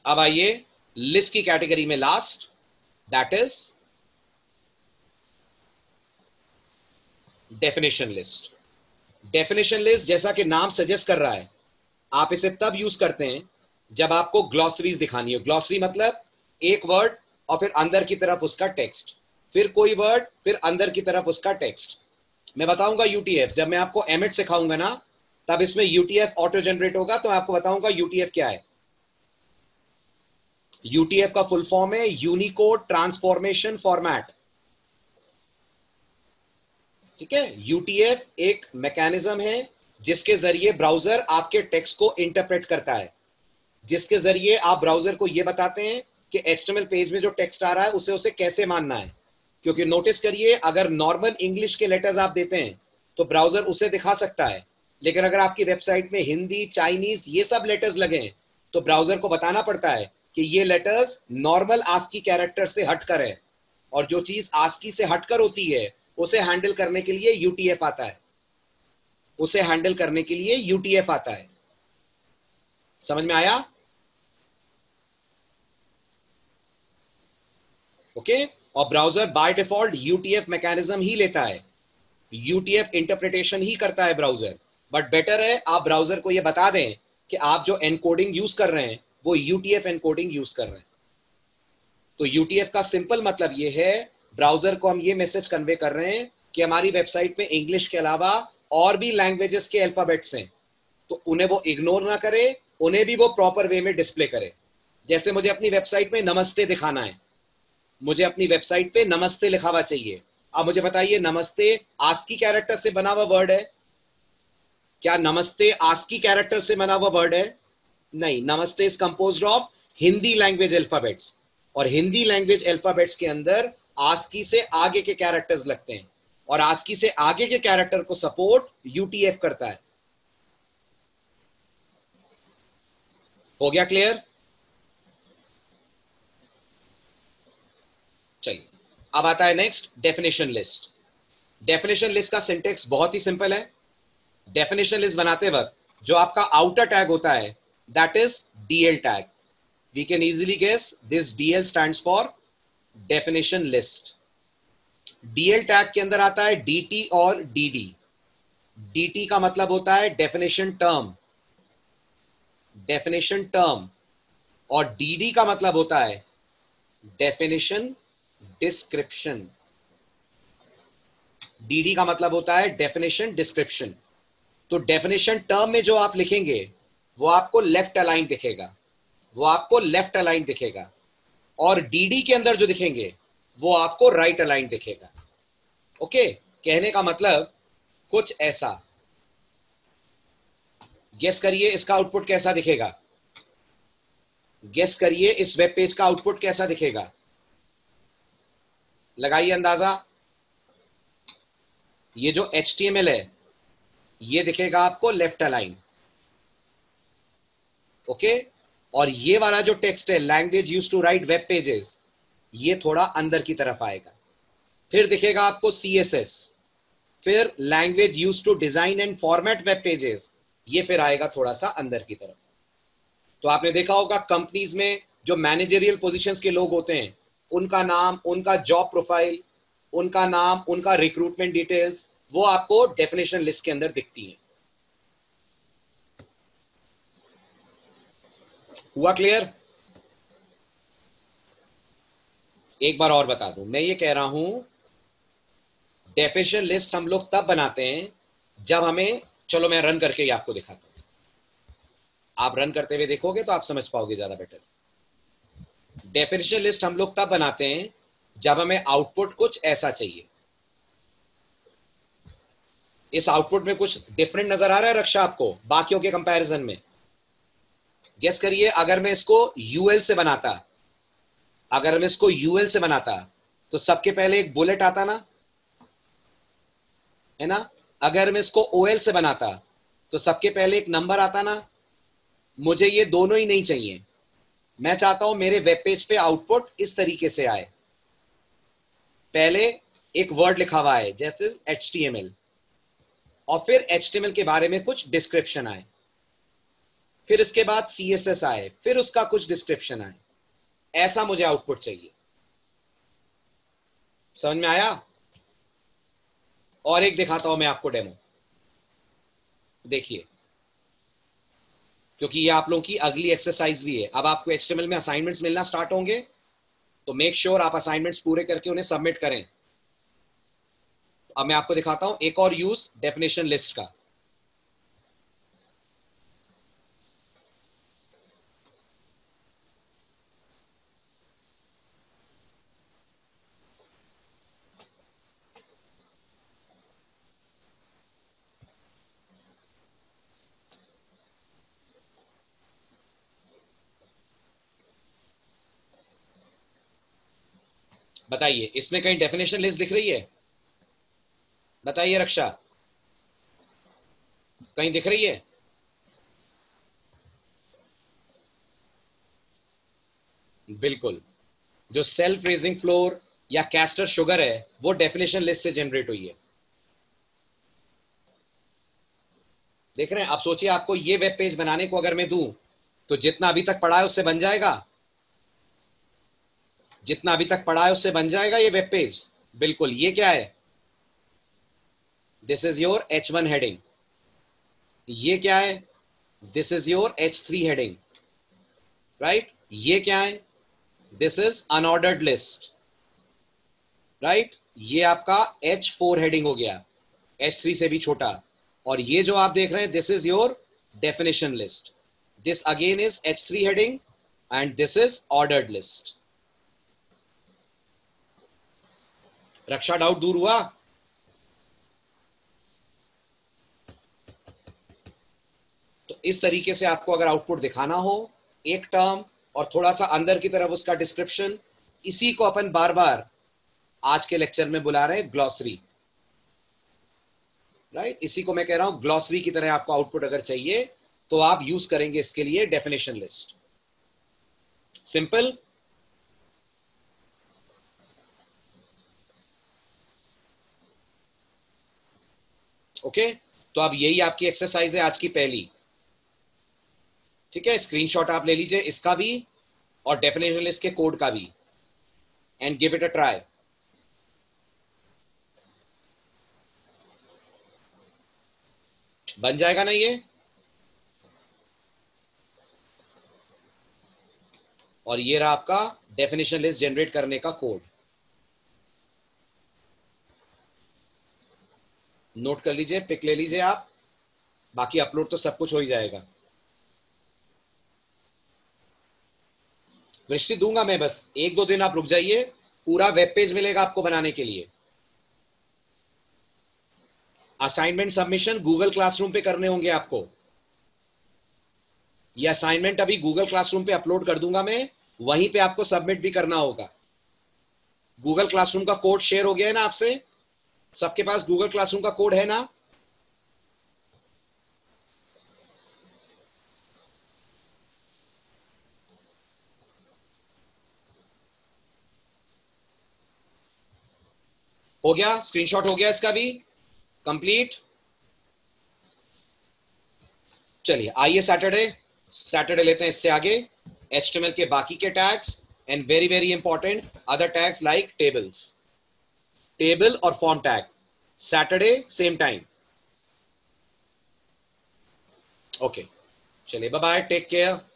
अब आइए लिस्ट की कैटेगरी में last, that is definition list. Definition list जैसा कि नाम सजेस्ट कर रहा है, आप इसे तब यूज करते हैं जब आपको ग्लॉसरीज दिखानी हो। ग्लॉसरी मतलब एक वर्ड और फिर अंदर की तरफ उसका टेक्स्ट, फिर कोई वर्ड, फिर अंदर की तरफ उसका टेक्स्ट। मैं बताऊंगा यूटीएफ, जब मैं आपको एमिट सिखाऊंगा ना, तब इसमें यूटीएफ ऑटो जनरेट होगा, तो मैं आपको बताऊंगा यूटीएफ क्या है। यूटीएफ का फुल फॉर्म है यूनिकोड ट्रांसफॉर्मेशन फॉर्मेट। ठीक है, यूटीएफ एक मैकेनिज्म है जिसके जरिए ब्राउजर आपके टेक्स्ट को इंटरप्रेट करता है, जिसके जरिए आप ब्राउजर को यह बताते हैं कि एचटीएमएल पेज में जो टेक्स्ट आ रहा है उसे कैसे मानना है। क्योंकि नोटिस करिए, अगर नॉर्मल इंग्लिश के लेटर्स आप देते हैं तो ब्राउजर उसे दिखा सकता है, लेकिन अगर आपकी वेबसाइट में हिंदी, चाइनीज ये सब लेटर्स लगे हैं तो ब्राउजर को बताना पड़ता है कि ये लेटर्स नॉर्मल आस्की कैरेक्टर से हटकर है, और जो चीज आस्की से हटकर होती है उसे हैंडल करने के लिए यूटीएफ आता है। उसे हैंडल करने के लिए यूटीएफ आता है। समझ में आया? ओके। और browser by default UTF mechanism ही लेता है, यूटीएफ इंटरप्रिटेशन ही करता है ब्राउजर। बट बेटर है आप ब्राउजर को यह बता दें कि आप जो एनकोडिंग यूज कर रहे हैं वो यूटीएफ एनकोडिंग यूज कर रहे हैं। तो यूटीएफ का सिंपल मतलब यह है, ब्राउजर को हम ये मैसेज कन्वे कर रहे हैं कि हमारी वेबसाइट में इंग्लिश के अलावा और भी लैंग्वेजेस के अल्फाबेट्स हैं, तो उन्हें वो इग्नोर ना करे, उन्हें भी वो प्रॉपर वे में डिस्प्ले करे। जैसे मुझे अपनी वेबसाइट में नमस्ते दिखाना है, मुझे अपनी वेबसाइट पे नमस्ते लिखा हुआ चाहिए। अब मुझे बताइए, नमस्ते आस्की कैरेक्टर से बना हुआ वर्ड है क्या? नमस्ते आस्की कैरेक्टर से बना हुआ वर्ड है? नहीं, नमस्ते is composed of Hindi language alphabets, और हिंदी लैंग्वेज अल्फाबेट्स के अंदर आस्की से आगे के कैरेक्टर्स लगते हैं, और आस्की से आगे के कैरेक्टर को सपोर्ट यूटीएफ करता है। हो गया क्लियर? चलिए, अब आता है next definition list. Definition list का सिंटेक्स बहुत ही सिंपल है। डेफिनेशन लिस्ट बनाते वक्त जो आपका आउटर टैग होता है that is DL tag. We can easily guess this DL stands for definition list. DL tag के अंदर आता है डीटी और डीडी। डीटी का मतलब होता है डेफिनेशन टर्म, डेफिनेशन टर्म, और डीडी का मतलब होता है डेफिनेशन डिस्क्रिप्शन। डीडी का मतलब होता है डेफिनेशन डिस्क्रिप्शन। तो डेफिनेशन टर्म में जो आप लिखेंगे वो आपको लेफ्ट अलाइन दिखेगा, वो आपको लेफ्ट अलाइन दिखेगा, और डीडी के अंदर जो दिखेंगे वो आपको राइट अलाइन दिखेगा। ओके, कहने का मतलब कुछ ऐसा। गेस करिए इसका आउटपुट कैसा दिखेगा? गेस करिए इस वेब पेज का आउटपुट कैसा दिखेगा? लगाइए अंदाजा। ये जो HTML है ये दिखेगा आपको लेफ्ट अलाइन, ओके। और ये वाला जो टेक्स्ट है, language used to write web pages, ये थोड़ा अंदर की तरफ आएगा। फिर दिखेगा आपको CSS, फिर language used to design and format web pages, ये फिर आएगा थोड़ा सा अंदर की तरफ। तो आपने देखा होगा कंपनीज में जो मैनेजरियल पोजीशंस के लोग होते हैं, उनका नाम, उनका जॉब प्रोफाइल, उनका नाम, उनका रिक्रूटमेंट डिटेल्स, वो आपको डेफिनेशन लिस्ट के अंदर दिखती है। हुआ क्लियर? एक बार और बता दूं, मैं ये कह रहा हूं डेफिनेशन लिस्ट हम लोग तब बनाते हैं जब हमें, चलो मैं रन करके ही आपको दिखाता हूं, आप रन करते हुए देखोगे तो आप समझ पाओगे ज्यादा बेटर। डेफिनेशन लिस्ट हम लोग तब बनाते हैं जब हमें आउटपुट कुछ ऐसा चाहिए। इस आउटपुट में कुछ डिफरेंट नजर आ रहा है रक्षा आपको बाकियों के कंपैरिजन में? गेस करिए, अगर मैं इसको यूएल से बनाता, अगर मैं इसको यूएल से बनाता तो सबके पहले एक बुलेट आता ना, है ना? अगर मैं इसको ओएल से बनाता तो सबके पहले एक नंबर आता ना। मुझे ये दोनों ही नहीं चाहिए, मैं चाहता हूं मेरे वेब पेज पे आउटपुट इस तरीके से आए। पहले एक वर्ड लिखा हुआ है जैसे HTML, और फिर HTML के बारे में कुछ डिस्क्रिप्शन आए, फिर इसके बाद CSS आए, फिर उसका कुछ डिस्क्रिप्शन आए। ऐसा मुझे आउटपुट चाहिए। समझ में आया? और एक दिखाता हूं मैं आपको डेमो, देखिए, क्योंकि ये आप लोगों की अगली एक्सरसाइज भी है। अब आपको HTML में असाइनमेंट्स मिलना स्टार्ट होंगे, तो मेक श्योर आप असाइनमेंट्स पूरे करके उन्हें सबमिट करें। अब मैं आपको दिखाता हूं एक और यूज डेफिनेशन लिस्ट का। बताइए, इसमें कहीं डेफिनेशन लिस्ट दिख रही है? बताइए रक्षा, कहीं दिख रही है? बिल्कुल, जो सेल्फ रेजिंग फ्लोर या कैस्टर शुगर है वो डेफिनेशन लिस्ट से जनरेट हुई है। देख रहे हैं? आप सोचिए, आपको ये वेब पेज बनाने को अगर मैं दूं, तो जितना अभी तक पढ़ा है उससे बन जाएगा? जितना अभी तक पढ़ा है उससे बन जाएगा ये वेब पेज? बिल्कुल। ये क्या है? This is your H1 heading. ये क्या है? This is your H3 heading, right? ये क्या है? This is unordered list, right? ये आपका H4 हेडिंग हो गया, H3 से भी छोटा। और ये जो आप देख रहे हैं, this is your definition list. This again is H3 heading and this is ordered list. Raksha, doubt दूर हुआ? तो इस तरीके से आपको अगर आउटपुट दिखाना हो, एक टर्म और थोड़ा सा अंदर की तरफ उसका डिस्क्रिप्शन, इसी को अपन बार बार आज के लेक्चर में बुला रहे हैं ग्लॉसरी, राइट? इसी को मैं कह रहा हूं ग्लॉसरी की तरह आपको आउटपुट अगर चाहिए तो आप यूज करेंगे इसके लिए डेफिनेशन लिस्ट। सिंपल। ओके, तो अब यही आपकी एक्सरसाइज है आज की पहली। ठीक है, स्क्रीनशॉट आप ले लीजिए इसका भी और डेफिनेशन लिस्ट के कोड का भी, and give it a try. बन जाएगा ना ये? और ये रहा आपका डेफिनेशन लिस्ट जनरेट करने का कोड। नोट कर लीजिए, पिक ले लीजिए आप, बाकी अपलोड तो सब कुछ हो ही जाएगा। दृष्टि दूंगा मैं, बस एक दो दिन आप रुक जाइए, पूरा वेब पेज मिलेगा आपको बनाने के लिए। असाइनमेंट सबमिशन गूगल क्लासरूम पे करने होंगे आपको। ये असाइनमेंट अभी गूगल क्लासरूम पे अपलोड कर दूंगा मैं, वहीं पे आपको सबमिट भी करना होगा। गूगल क्लासरूम का कोड शेयर हो गया है ना आपसे? सबके पास गूगल क्लासरूम का कोड है ना? हो गया, स्क्रीनशॉट हो गया इसका भी कंप्लीट। चलिए आइए सैटरडे, सैटरडे लेते हैं इससे आगे HTML के बाकी के tags and very very important other tags like tables, table और form tag. Saturday same time. Okay, चलिए बाय बाय, टेक केयर।